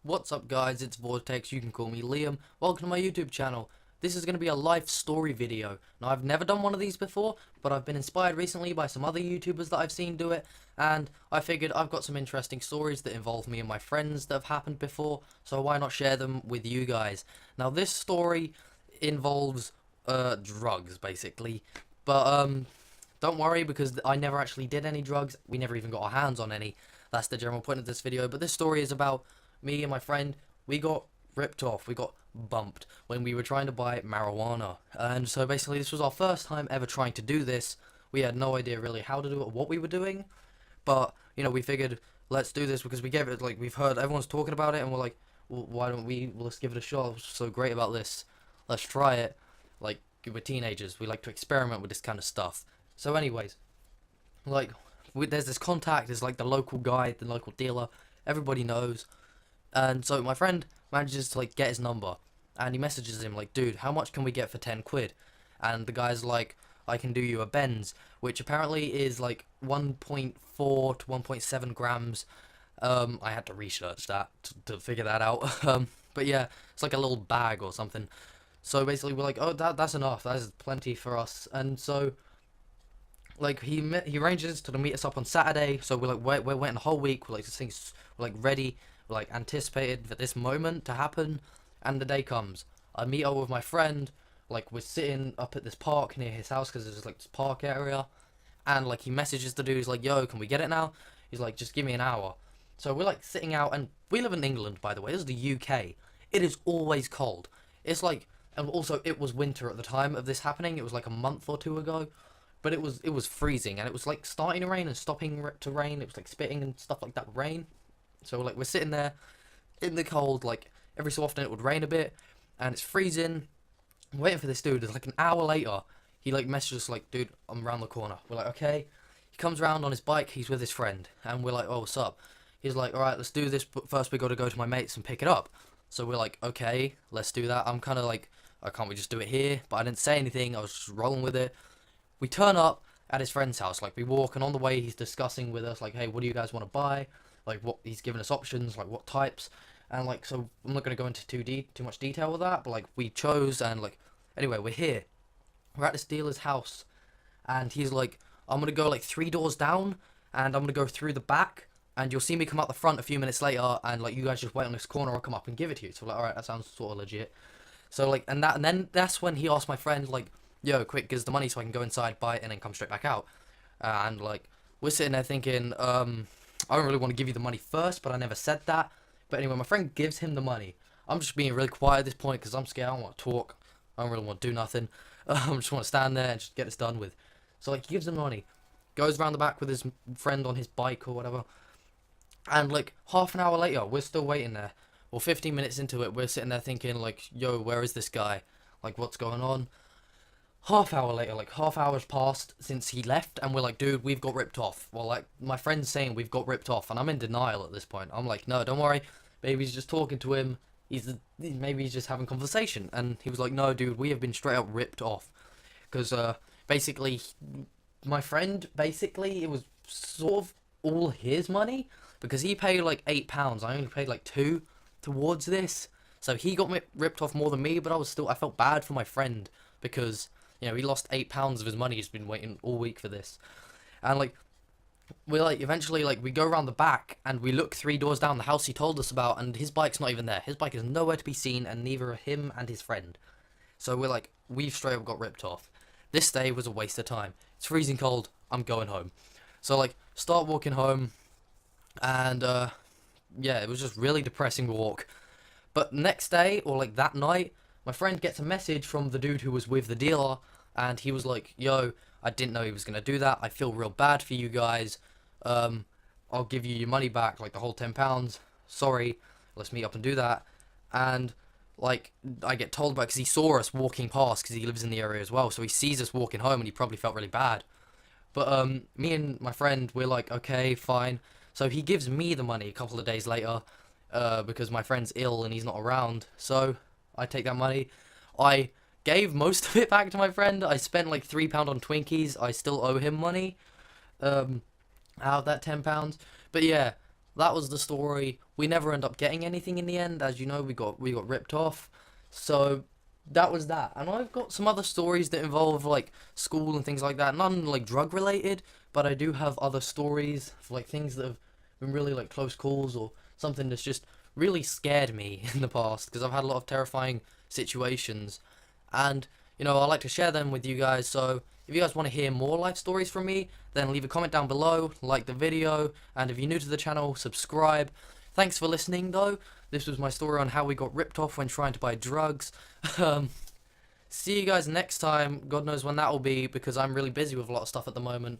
What's up guys, it's Vortex, you can call me Liam. Welcome to my YouTube channel. This is going to be a life story video. Now I've never done one of these before, but I've been inspired recently by some other YouTubers that I've seen do it, and I figured I've got some interesting stories that involve me and my friends that have happened before, so why not share them with you guys. Now this story involves drugs basically, but don't worry because I never actually did any drugs. We never even got our hands on any. That's the general point of this video, but this story is about me and my friend. We got ripped off, we got bumped when we were trying to buy marijuana, and so basically this was our first time ever trying to do this. We had no idea really how to do it or what we were doing, but you know, we figured let's do this because we gave it, like, we've heard everyone's talking about it and we're like, well, why don't we, let's give it a shot. What's so great about this? Let's try it. Like, we're teenagers, we like to experiment with this kind of stuff. So anyways, like, there's this contact, there's like the local guy, the local dealer, everybody knows. And so my friend manages to like get his number, and he messages him like, dude, how much can we get for 10 quid? And the guy's like, I can do you a Benz, which apparently is like 1.4 to 1.7 grams. I had to research that to figure that out. But yeah, it's like a little bag or something. So basically we're like, oh, that's enough, that's plenty for us. And so like he arranges to meet us up on Saturday. So we're like, we're waiting the whole week. We're like, this thing's, we're like ready. We're like anticipated for this moment to happen, and the day comes. I meet up with my friend. Like, we're sitting up at this park near his house because there's like this park area, and like he messages the dude. He's like, yo, can we get it now? He's like, just give me an hour. So we're like sitting out, and we live in England, by the way. This is the UK. It is always cold. It's like, and also it was winter at the time of this happening. It was like a month or two ago. But it was freezing, and it was like starting to rain and stopping to rain. It was like spitting and stuff like that with rain. So like we're sitting there in the cold, like every so often it would rain a bit, and it's freezing. I'm waiting for this dude. It's like an hour later, he like messages us like, dude, I'm around the corner. We're like, okay. He comes around on his bike. He's with his friend, and we're like, oh, what's up? He's like, all right, let's do this, but first we got to go to my mates and pick it up. So we're like, okay, let's do that. I'm kind of like, oh, can't we just do it here? But I didn't say anything. I was just rolling with it. We turn up at his friend's house. Like, we walk, and on the way he's discussing with us like, hey, what do you guys want to buy? Like, what he's giving us options, like what types, and like, so I'm not going to go into too much detail with that, but like we chose, and like, anyway, we're here, we're at this dealer's house, and he's like, I'm going to go like 3 doors down, and I'm going to go through the back, and you'll see me come out the front a few minutes later, and like, you guys just wait on this corner, I'll come up and give it to you. So we're like, alright, that sounds sort of legit. So like, and then that's when he asked my friend like, yo, quick, gives the money so I can go inside, buy it, and then come straight back out. And like, we're sitting there thinking, I don't really want to give you the money first, but I never said that. But anyway, my friend gives him the money. I'm just being really quiet at this point because I'm scared. I don't want to talk. I don't really want to do nothing. I just want to stand there and just get this done with. So like, he gives him the money, goes around the back with his friend on his bike or whatever. And like half an hour later, we're still waiting there. Well, 15 minutes into it, we're sitting there thinking like, yo, where is this guy? Like, what's going on? Half hour later, like half hour's passed since he left, and we're like, dude, we've got ripped off. Well, like, my friend's saying we've got ripped off, and I'm in denial at this point. I'm like, no, don't worry, maybe he's just talking to him, maybe he's just having conversation. And he was like, no, dude, we have been straight up ripped off. Because basically, my friend, basically, it was sort of all his money, because he paid like £8. I only paid like 2 towards this, so he got ripped off more than me. But I felt bad for my friend, because, you know, he lost £8 of his money. He's been waiting all week for this. And like, we're like, eventually, like, we go around the back and we look 3 doors down the house he told us about, and his bike's not even there. His bike is nowhere to be seen, and neither are him and his friend. So we're like, we've straight up got ripped off. This day was a waste of time. It's freezing cold. I'm going home. So like, start walking home, and yeah, it was just really depressing walk. But next day, or like that night, my friend gets a message from the dude who was with the dealer, and he was like, yo, I didn't know he was going to do that. I feel real bad for you guys. I'll give you your money back, like the whole £10. Sorry, let's meet up and do that. And like, I get told about it because he saw us walking past, because he lives in the area as well. So he sees us walking home, and he probably felt really bad. But me and my friend, we're like, okay, fine. So he gives me the money a couple of days later, because my friend's ill and he's not around. So I take that money. I gave most of it back to my friend. I spent like £3 on Twinkies. I still owe him money out of that £10. But yeah, that was the story. We never end up getting anything in the end, as you know. We got ripped off. So that was that. And I've got some other stories that involve like school and things like that. None like drug related, but I do have other stories of like things that have been really like close calls, or something that's just really scared me in the past, because I've had a lot of terrifying situations. And I like to share them with you guys. So if you guys want to hear more life stories from me, then leave a comment down below, like the video, and if you're new to the channel, subscribe. Thanks for listening though. This was my story on how we got ripped off when trying to buy drugs. See you guys next time. God knows when that will be, because I'm really busy with a lot of stuff at the moment.